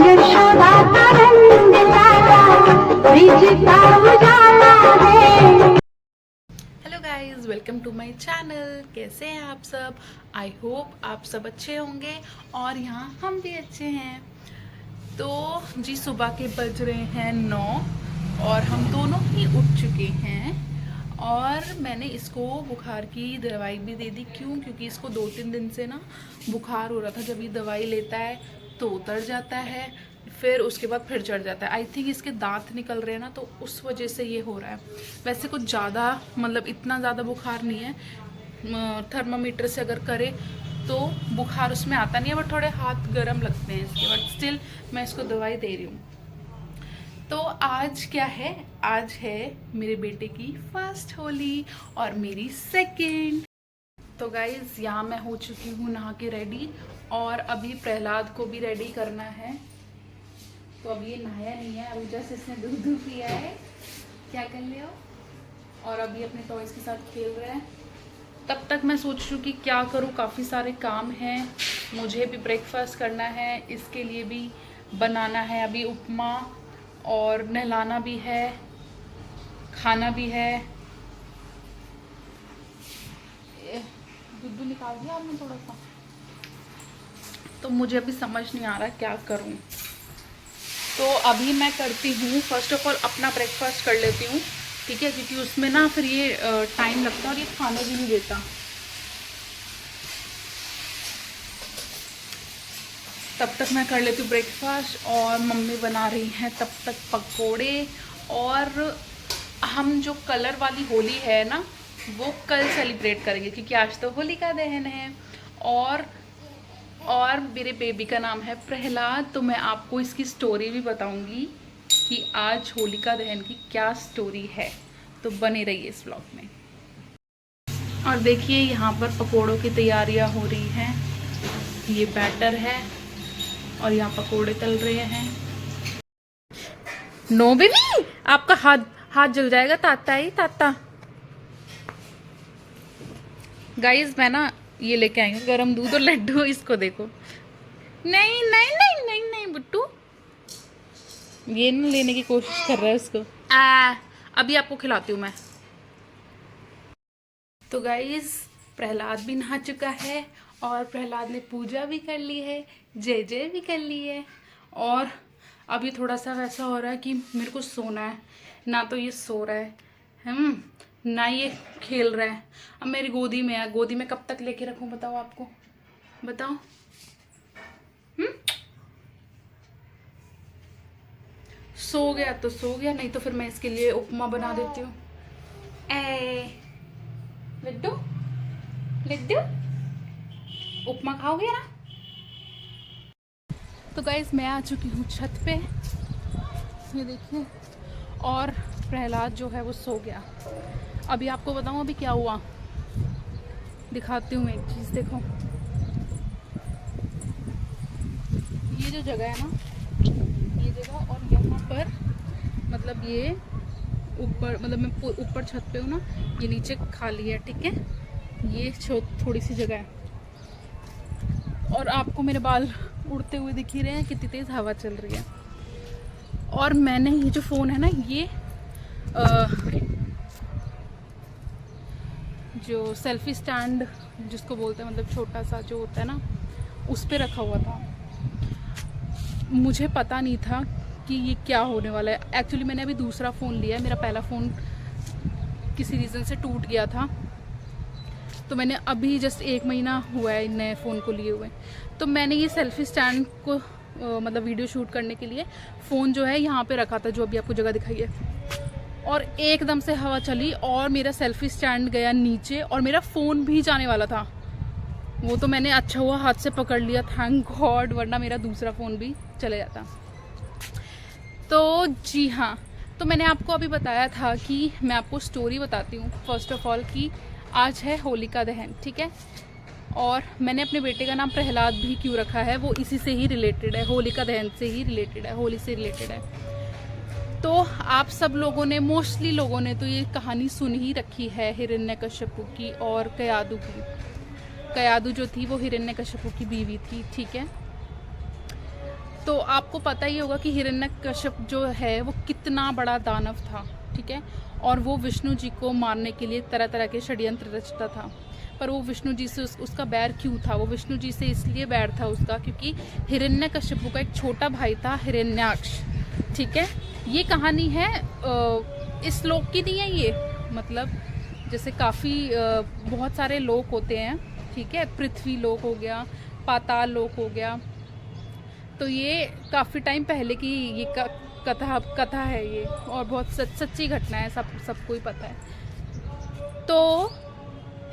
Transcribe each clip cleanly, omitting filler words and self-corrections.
यशोदा का रंग लाला, ब्रिज का उजाला है। Hello guys, welcome to my channel. कैसे हैं आप सब? आई होप आप सब अच्छे होंगे और यहाँ हम भी अच्छे हैं। तो जी सुबह के बज रहे हैं 9 और हम दोनों ही उठ चुके हैं और मैंने इसको बुखार की दवाई भी दे दी। क्यों? क्योंकि इसको 2-3 दिन से ना बुखार हो रहा था। जब ये दवाई लेता है तो उतर जाता है, फिर उसके बाद फिर चढ़ जाता है। आई थिंक इसके दांत निकल रहे हैं ना, तो उस वजह से ये हो रहा है। वैसे कुछ ज़्यादा मतलब इतना ज़्यादा बुखार नहीं है। थर्मामीटर से अगर करे तो बुखार उसमें आता नहीं है, बट थोड़े हाथ गर्म लगते हैं इसके। बट स्टिल मैं इसको दवाई दे रही हूँ। तो आज क्या है? आज है मेरे बेटे की फर्स्ट होली और मेरी सेकेंड। तो गाइज यहाँ मैं हो चुकी हूँ नहा के रेडी और अभी प्रहलाद को भी रेडी करना है। तो अभी ये नहाया नहीं है, अभी जस्ट इसने दूध पिया है। क्या कर लिया? और अभी अपने टॉयज के साथ खेल रहा है। तब तक मैं सोच रही हूँ कि क्या करूँ, काफ़ी सारे काम हैं। मुझे भी ब्रेकफास्ट करना है, इसके लिए भी बनाना है अभी उपमा, और नहलाना भी है, खाना भी है। दूध निकाल दिया आपने थोड़ा सा। तो मुझे अभी समझ नहीं आ रहा क्या करूं। तो अभी मैं करती हूँ, फर्स्ट ऑफ ऑल अपना ब्रेकफास्ट कर लेती हूँ, ठीक है? क्योंकि उसमें ना फिर ये टाइम लगता है और ये खाना भी नहीं देता। तब तक मैं कर लेती हूँ ब्रेकफास्ट और मम्मी बना रही हैं तब तक पकोड़े। और हम जो कलर वाली होली है ना, वो कल सेलिब्रेट करेंगे क्योंकि आज तो होलिका दहन है। और मेरे बेबी का नाम है प्रहलाद। तो मैं आपको इसकी स्टोरी भी बताऊंगी कि आज होलिका दहन की क्या स्टोरी है। तो बने रहिए इस व्लॉग में। और देखिए यहाँ पर पकोड़ों की तैयारियां हो रही हैं। ये बैटर है और यहाँ पकोड़े तल रहे हैं। नो बेबी, आपका हाथ जल जाएगा। ताता ही ताता। गाइस मैं ना ये लेके आई हूँ गरम दूध और लड्डू। इसको देखो। नहीं नहीं नहीं नहीं नहीं बुट्टू, ये ना लेने की कोशिश कर रहा है उसको। अभी आपको खिलाती हूँ मैं। तो गाइस प्रहलाद भी नहा चुका है और प्रहलाद ने पूजा भी कर ली है, जय जय भी कर ली है। और अभी थोड़ा सा वैसा हो रहा है कि मेरे को सोना है। ना तो ये सो रहा है, ना ये खेल रहा है। अब मेरी गोदी में है। गोदी में कब तक लेके रखूं बताओ आपको? बताओ। सो गया तो सो गया, नहीं तो फिर मैं इसके लिए उपमा बना देती हूँ। लड्डू लड्डू उपमा खाओगे ना? तो गाइस मैं आ चुकी हूँ छत पे, ये देखिए। और प्रहलाद जो है वो सो गया। अभी आपको बताऊँ अभी क्या हुआ, दिखाती हूँ एक चीज़। देखो ये जो जगह है ना, ये जगह, और यहाँ पर मतलब ये ऊपर, मतलब मैं ऊपर छत पे हूँ ना, ये नीचे खाली है, ठीक है? ये थोड़ी सी जगह है। और आपको मेरे बाल उड़ते हुए दिख ही रहे हैं, कितनी तेज़ हवा चल रही है। और मैंने ये जो फ़ोन है ना, ये जो सेल्फी स्टैंड जिसको बोलते हैं, मतलब छोटा सा जो होता है ना, उस पे रखा हुआ था। मुझे पता नहीं था कि ये क्या होने वाला है। एक्चुअली मैंने अभी दूसरा फ़ोन लिया है। मेरा पहला फ़ोन किसी रीज़न से टूट गया था, तो मैंने अभी जस्ट 1 महीना हुआ है नए फ़ोन को लिए हुए। तो मैंने ये सेल्फी स्टैंड को मतलब वीडियो शूट करने के लिए फ़ोन जो है यहाँ पे रखा था, जो अभी आपको जगह दिखाई है। और एकदम से हवा चली और मेरा सेल्फी स्टैंड गया नीचे और मेरा फ़ोन भी जाने वाला था। वो तो मैंने अच्छा हुआ हाथ से पकड़ लिया, थैंक गॉड, वरना मेरा दूसरा फ़ोन भी चले जाता। तो जी हाँ, तो मैंने आपको अभी बताया था कि मैं आपको स्टोरी बताती हूँ फर्स्ट ऑफ ऑल कि आज है होलिका दहन, ठीक है? और मैंने अपने बेटे का नाम प्रहलाद भी क्यों रखा है, वो इसी से ही रिलेटेड है, होलिका दहन से ही रिलेटेड है, होली से रिलेटेड है। तो आप सब लोगों ने, मोस्टली लोगों ने तो ये कहानी सुन ही रखी है हिरण्यकश्यपु की और कयादु की। कयादु जो थी वो हिरण्यकश्यपु की बीवी थी, ठीक है? तो आपको पता ही होगा कि हिरण्यकश्यप जो है वो कितना बड़ा दानव था, ठीक है, और वो विष्णु जी को मारने के लिए तरह तरह के षड्यंत्र रचता था। पर वो विष्णु जी से उसका बैर क्यों था? वो विष्णु जी से इसलिए बैर था उसका क्योंकि हिरण्यकश्यप का एक छोटा भाई था हिरण्याक्ष, ठीक है। ये कहानी है इस लोक की नहीं है ये, मतलब जैसे काफ़ी बहुत सारे लोक होते हैं, ठीक है, पृथ्वी लोक हो गया, पाताल लोक हो गया, तो ये काफ़ी टाइम पहले की ये कथा है ये, और बहुत सच्ची घटना है, सबको ही पता है। तो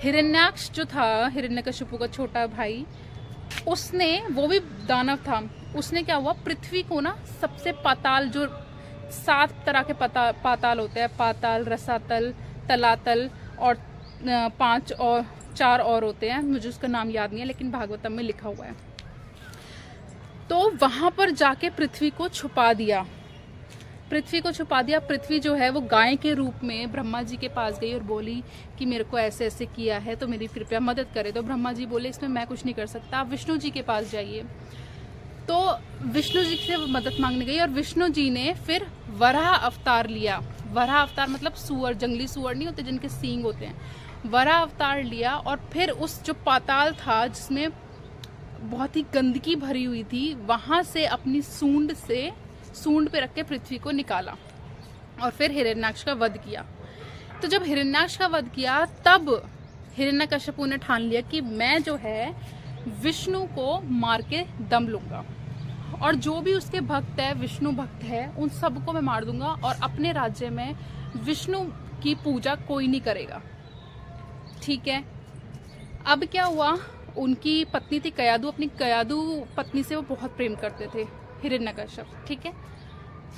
हिरण्याक्ष जो था हिरण्यकशिपु का छोटा भाई, उसने, वो भी दानव था, उसने क्या हुआ, पृथ्वी को ना सबसे पाताल, जो 7 तरह के पाताल होते हैं, पाताल, रसातल, तलातल और 5 और 4 और होते हैं, मुझे उसका नाम याद नहीं है लेकिन भागवतम में लिखा हुआ है। तो वहां पर जाके पृथ्वी को छुपा दिया। पृथ्वी जो है वो गाय के रूप में ब्रह्मा जी के पास गई और बोली कि मेरे को ऐसे ऐसे किया है तो मेरी कृपया मदद करे। तो ब्रह्मा जी बोले इसमें मैं कुछ नहीं कर सकता, आप विष्णु जी के पास जाइए। तो विष्णु जी से मदद मांगने गई और विष्णु जी ने फिर वराह अवतार लिया। वराह अवतार मतलब सुअर, जंगली सुअर नहीं होते जिनके सींग होते हैं, वराह अवतार लिया और फिर उस जो पाताल था जिसमें बहुत ही गंदगी भरी हुई थी, वहां से अपनी सूंड पे रख के पृथ्वी को निकाला और फिर हिरण्याक्ष का वध किया। तो जब हिरण्याक्ष का वध किया तब हिरण्यकशिपु ने ठान लिया कि मैं जो है विष्णु को मार के दम लूंगा और जो भी उसके भक्त है, विष्णु भक्त है, उन सबको मैं मार दूंगा और अपने राज्य में विष्णु की पूजा कोई नहीं करेगा, ठीक है। अब क्या हुआ, उनकी पत्नी थी कयादु, अपनी कयादु पत्नी से वो बहुत प्रेम करते थे हिरण्यकश्यप, ठीक है।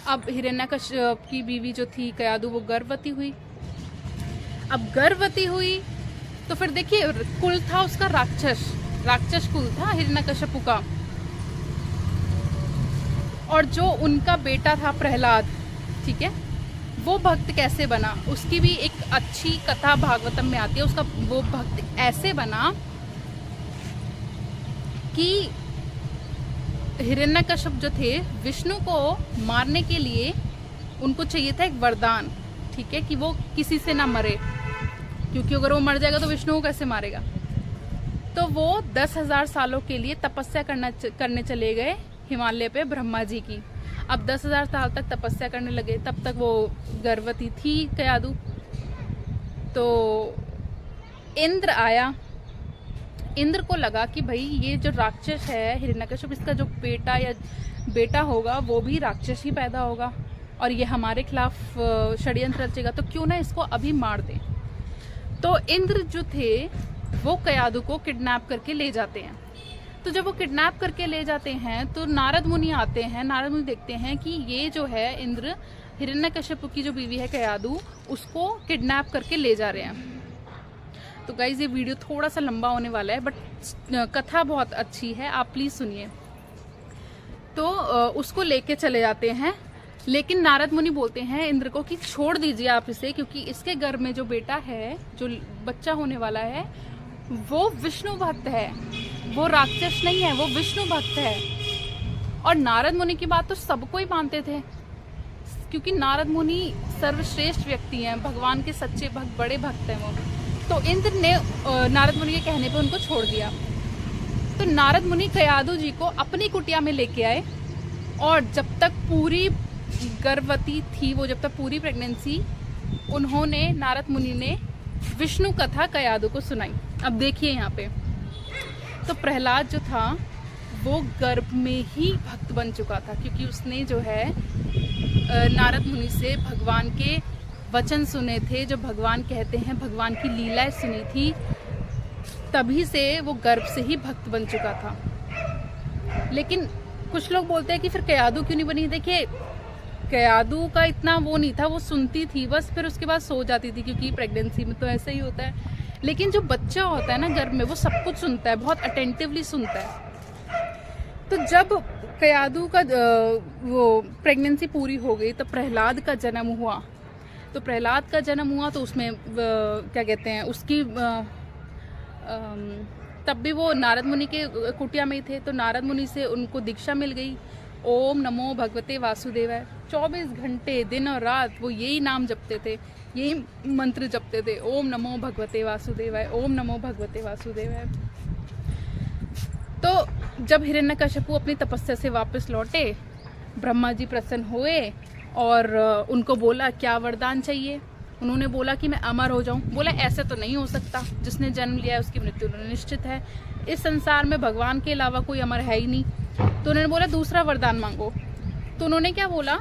अब हिरण्यकश्यप की बीवी जो थी कयादु, वो गर्भवती हुई। अब गर्भवती हुई तो फिर देखिए कुल था उसका राक्षस कुल था हिरण्यकश्यप का, और जो उनका बेटा था प्रहलाद, ठीक है, वो भक्त कैसे बना, उसकी भी एक अच्छी कथा भागवतम में आती है। उसका वो भक्त ऐसे बना कि हिरण्यकश्यप जो थे विष्णु को मारने के लिए उनको चाहिए था एक वरदान, ठीक है, कि वो किसी से ना मरे, क्योंकि अगर वो मर जाएगा तो विष्णु को कैसे मारेगा। तो वो 10,000 सालों के लिए तपस्या करने चले गए हिमालय पे ब्रह्मा जी की। अब 10,000 साल तक तपस्या करने लगे, तब तक वो गर्भवती थी कयादु। तो इंद्र आया, इंद्र को लगा कि भाई ये जो राक्षस है हिरण्यकश्यप, इसका जो बेटा होगा वो भी राक्षस ही पैदा होगा और ये हमारे खिलाफ षड्यंत्र रचेगा, तो क्यों ना इसको अभी मार दें। तो इंद्र जो थे वो कयादु को किडनैप करके ले जाते हैं। तो जब वो किडनैप करके ले जाते हैं तो नारद मुनि आते हैं। नारद मुनि देखते हैं कि ये जो है इंद्र हिरण्यकश्यप की जो बीवी है कयादु, उसको किडनैप करके ले जा रहे हैं। तो गाइज ये वीडियो थोड़ा सा लंबा होने वाला है, बट कथा बहुत अच्छी है, आप प्लीज सुनिए। तो उसको लेके चले जाते हैं, लेकिन नारद मुनि बोलते हैं इंद्र को कि छोड़ दीजिए आप इसे, क्योंकि इसके गर्भ में जो बेटा है, जो बच्चा होने वाला है, वो विष्णु भक्त है, वो राक्षस नहीं है, वो विष्णु भक्त है। और नारद मुनि की बात तो सबको ही मानते थे, क्योंकि नारद मुनि सर्वश्रेष्ठ व्यक्ति हैं, भगवान के सच्चे भक्त, बड़े भक्त हैं वो। तो इंद्र ने नारद मुनि के कहने पे उनको छोड़ दिया। तो नारद मुनि कयादु जी को अपनी कुटिया में लेके आए और जब तक पूरी गर्भवती थी वो, जब तक पूरी प्रेगनेंसी, उन्होंने, नारद मुनि ने विष्णु कथा कयादु को सुनाई। अब देखिए यहाँ पे, तो प्रहलाद जो था वो गर्भ में ही भक्त बन चुका था, क्योंकि उसने जो है नारद मुनि से भगवान के वचन सुने थे, जो भगवान कहते हैं, भगवान की लीलाएं सुनी थी, तभी से वो गर्भ से ही भक्त बन चुका था। लेकिन कुछ लोग बोलते हैं कि फिर कयादु क्यों नहीं बनी। देखिए कयादु का इतना वो नहीं था, वो सुनती थी बस, फिर उसके बाद सो जाती थी, क्योंकि प्रेगनेंसी में तो ऐसा ही होता है। लेकिन जो बच्चा होता है ना गर्भ में, वो सब कुछ सुनता है, बहुत अटेंटिवली सुनता है। तो जब कयादु का वो प्रेगनेंसी पूरी हो गई तो प्रहलाद का जन्म हुआ। तो प्रहलाद का जन्म हुआ तो उसमें क्या कहते हैं, उसकी तब भी वो नारद मुनि के कुटिया में ही थे, तो नारद मुनि से उनको दीक्षा मिल गई ओम नमो भगवते वासुदेवाय। 24 घंटे दिन और रात वो यही नाम जपते थे, यही मंत्र जपते थे, ओम नमो भगवते वासुदेवाय, ओम नमो भगवते वासुदेवाय। तो जब हिरण्यकश्यपु अपनी तपस्या से वापस लौटे, ब्रह्मा जी प्रसन्न हुए और उनको बोला क्या वरदान चाहिए। उन्होंने बोला कि मैं अमर हो जाऊं। बोला ऐसे तो नहीं हो सकता, जिसने जन्म लिया है उसकी मृत्यु निश्चित है, इस संसार में भगवान के अलावा कोई अमर है ही नहीं। तो उन्होंने बोला दूसरा वरदान मांगो। तो उन्होंने क्या बोला,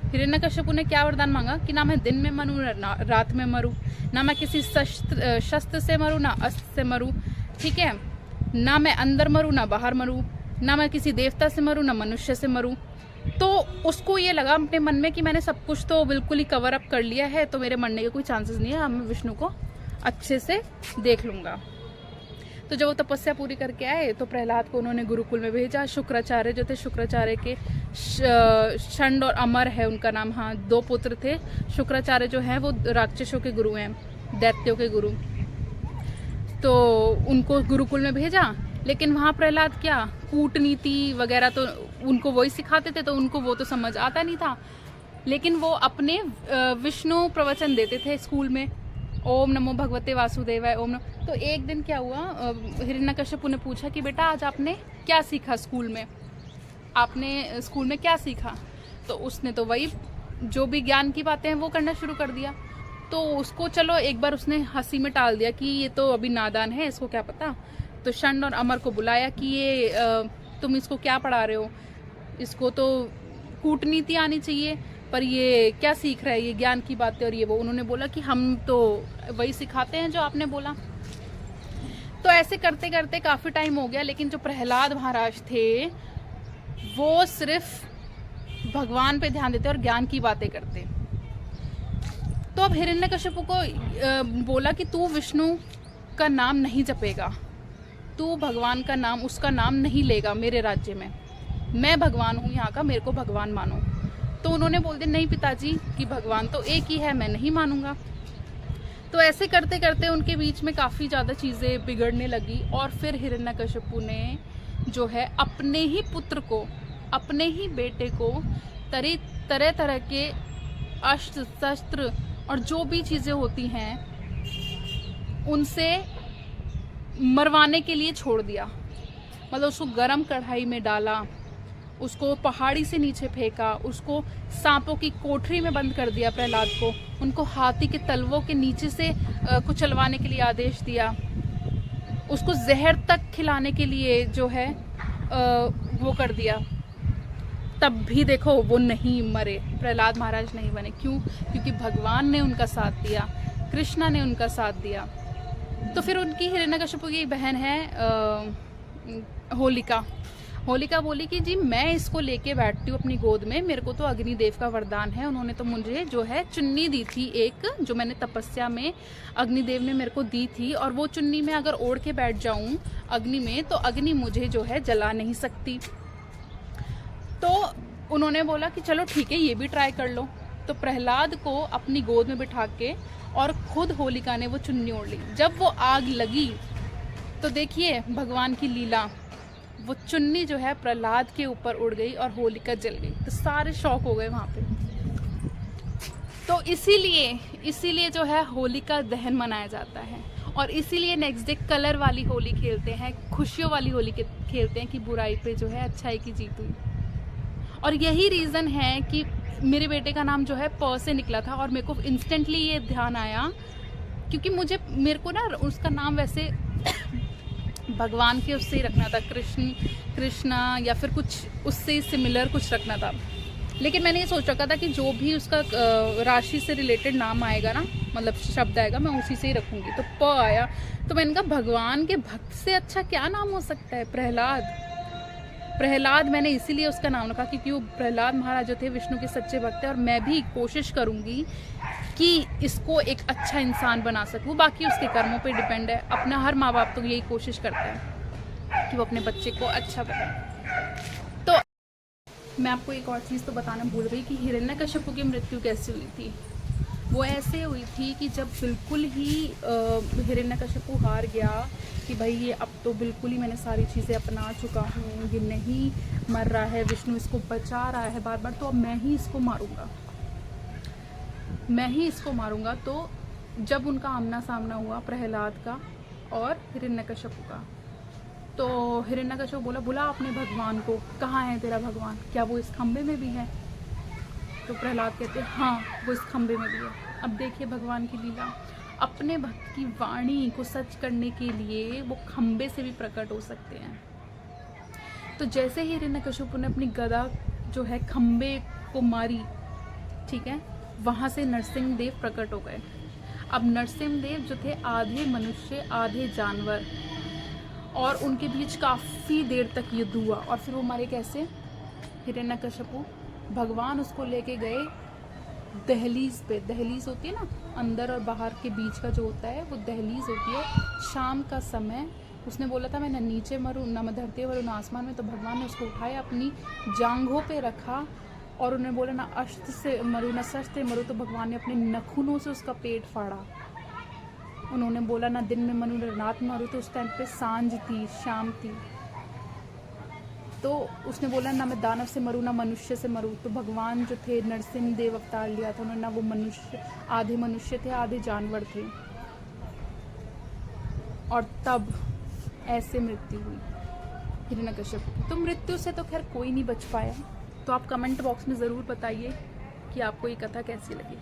हिरण्यकश्यपु ने क्या वरदान मांगा कि ना मैं दिन में मरूं ना रात में मरूं, ना मैं किसी शस्त्र से मरूं ना अस्त्र से मरूं, ठीक है, ना मैं अंदर मरूं ना बाहर मरूं, ना मैं किसी देवता से मरूं ना मनुष्य से मरूं। तो उसको ये लगा अपने मन में कि मैंने सब कुछ तो बिल्कुल ही कवर अप कर लिया है, तो मेरे मरने के कोई चांसेस नहीं है, अब मैं विष्णु को अच्छे से देख लूंगा। तो जब वो तपस्या पूरी करके आए तो प्रहलाद को उन्होंने गुरुकुल में भेजा। शुक्राचार्य जो थे, शुक्राचार्य के षंड और अमर है उनका नाम, हाँ 2 पुत्र थे। शुक्राचार्य जो हैं वो राक्षसों के गुरु हैं, दैत्यों के गुरु। तो उनको गुरुकुल में भेजा, लेकिन वहाँ प्रहलाद क्या कूटनीति वगैरह तो उनको वही सिखाते थे, तो उनको वो तो समझ आता नहीं था। लेकिन वो अपने विष्णु प्रवचन देते थे स्कूल में, ओम नमो भगवते वासुदेवाय, ओम नमो। तो एक दिन क्या हुआ, हिरण्यकश्यपु ने पूछा कि बेटा आज आपने क्या सीखा स्कूल में, आपने स्कूल में क्या सीखा। तो उसने तो वही जो भी ज्ञान की बातें हैं वो करना शुरू कर दिया। तो उसको चलो एक बार उसने हंसी में टाल दिया कि ये तो अभी नादान है, इसको क्या पता। तो षंड और अमर को बुलाया कि ये तुम इसको क्या पढ़ा रहे हो, इसको तो कूटनीति आनी चाहिए, पर ये क्या सीख रहा है, ये ज्ञान की बातें और ये वो। उन्होंने बोला कि हम तो वही सिखाते हैं जो आपने बोला। तो ऐसे करते करते काफी टाइम हो गया, लेकिन जो प्रहलाद महाराज थे वो सिर्फ भगवान पे ध्यान देते और ज्ञान की बातें करते। तो अब हिरण्यकश्यपु को बोला कि तू विष्णु का नाम नहीं जपेगा, तू भगवान का नाम, उसका नाम नहीं लेगा मेरे राज्य में, मैं भगवान हूँ यहाँ का, मेरे को भगवान मानो। तो उन्होंने बोल दिया नहीं पिताजी कि भगवान तो एक ही है, मैं नहीं मानूंगा। तो ऐसे करते करते उनके बीच में काफ़ी ज़्यादा चीज़ें बिगड़ने लगी और फिर हिरण्यकश्यपु ने जो है अपने ही पुत्र को, अपने ही बेटे को तरह तरह के अस्त्र शस्त्र और जो भी चीज़ें होती हैं उनसे मरवाने के लिए छोड़ दिया। मतलब उसको गरम कढ़ाई में डाला, उसको पहाड़ी से नीचे फेंका, उसको सांपों की कोठरी में बंद कर दिया प्रहलाद को, उनको हाथी के तलवों के नीचे से कुचलवाने के लिए आदेश दिया, उसको जहर तक खिलाने के लिए जो है वो कर दिया। तब भी देखो वो नहीं मरे, प्रहलाद महाराज नहीं बने। क्यों? क्योंकि भगवान ने उनका साथ दिया, कृष्णा ने उनका साथ दिया। तो फिर उनकी हिरण्यकश्यपु की बहन है होलिका। होलिका बोली कि जी मैं इसको लेके बैठती हूँ अपनी गोद में, मेरे को तो अग्निदेव का वरदान है, उन्होंने तो मुझे जो है चुन्नी दी थी एक, जो मैंने तपस्या में अग्निदेव ने मेरे को दी थी, और वो चुन्नी में अगर ओढ़ के बैठ जाऊं अग्नि में तो अग्नि मुझे जो है जला नहीं सकती। तो उन्होंने बोला कि चलो ठीक है ये भी ट्राई कर लो। तो प्रहलाद को अपनी गोद में बिठा के और खुद होलिका ने वो चुन्नी ओढ़ ली। जब वो आग लगी तो देखिए भगवान की लीला, वो चुन्नी जो है प्रहलाद के ऊपर उड़ गई और होलिका जल गई। तो सारे शौक हो गए वहां पे। तो इसीलिए जो है होलिका दहन मनाया जाता है, और इसीलिए नेक्स्ट डे कलर वाली होली खेलते हैं, खुशियों वाली होली खेलते हैं कि बुराई पे जो है अच्छाई की जीत हुई। और यही रीज़न है कि मेरे बेटे का नाम जो है प से निकला था, और मेरे को इंस्टेंटली ये ध्यान आया क्योंकि मेरे को ना उसका नाम वैसे भगवान के उससे ही रखना था, कृष्णा या फिर कुछ उससे सिमिलर कुछ रखना था। लेकिन मैंने ये सोच रखा था कि जो भी उसका राशि से रिलेटेड नाम आएगा ना, मतलब शब्द आएगा, मैं उसी से ही रखूंगी। तो प आया, तो मैंने कहा भगवान के भक्त से अच्छा क्या नाम हो सकता है, प्रहलाद मैंने इसीलिए उसका नाम रखा क्योंकि वो प्रहलाद महाराज जो थे विष्णु के सच्चे भक्त हैं। और मैं भी कोशिश करूंगी कि इसको एक अच्छा इंसान बना सकूं, बाकी उसके कर्मों पे डिपेंड है। अपना हर माँ बाप तो यही कोशिश करता है कि वो अपने बच्चे को अच्छा बनाए। तो मैं आपको एक और चीज़ तो बताना भूल गई कि हिरण्यकश्यपु की मृत्यु कैसे हुई थी। वो ऐसे हुई थी कि जब बिल्कुल ही हिरण्यकशिपु हार गया कि भाई ये अब तो बिल्कुल ही मैंने सारी चीज़ें अपना चुका हूँ, ये नहीं मर रहा है, विष्णु इसको बचा रहा है बार बार, तो अब मैं ही इसको मारूंगा, मैं ही इसको मारूंगा। तो जब उनका आमना सामना हुआ प्रहलाद का और हिरण्यकशिपु का, तो हिरण्यकशिपु बोला बुला अपने भगवान को, कहाँ है तेरा भगवान, क्या वो इस खम्भे में भी है? तो प्रहलाद कहते हैं हाँ वो इस खम्भे में भी है। अब देखिए भगवान की लीला, अपने भक्त की वाणी को सच करने के लिए वो खम्भे से भी प्रकट हो सकते हैं। तो जैसे ही हिरण्यकशिपु ने अपनी गदा जो है खम्भे को मारी, ठीक है, वहाँ से नरसिंह देव प्रकट हो गए। अब नरसिंह देव जो थे आधे मनुष्य आधे जानवर, और उनके बीच काफ़ी देर तक युद्ध हुआ। और फिर वो मारे कैसे? हिरण्यकशिपु भगवान उसको लेके गए दहलीज पे, दहलीज होती है ना अंदर और बाहर के बीच का जो होता है वो दहलीज होती है। शाम का समय उसने बोला था मैं न नीचे मरूँ न मैं धरती मरूँ न आसमान में, तो भगवान ने उसको उठाया अपनी जांघों पे रखा और उन्होंने बोला ना अस्त्र से मरूँ न शस्त्र से मरूँ, तो भगवान ने अपने नखूनों से उसका पेट फाड़ा। उन्होंने बोला ना दिन में मरूँ न रात में मरूँ, तो उस टाइम पे सांझ थी, शाम थी। तो उसने बोला ना मैं दानव से मरूँ ना मनुष्य से मरूँ, तो भगवान जो थे नरसिंह देव अवतार लिया था उन्होंने, ना वो आधे मनुष्य थे आधे जानवर थे, और तब ऐसे मृत्यु हुई हिरण्यकशिपु की। तो मृत्यु से तो खैर कोई नहीं बच पाया। तो आप कमेंट बॉक्स में ज़रूर बताइए कि आपको ये कथा कैसी लगी।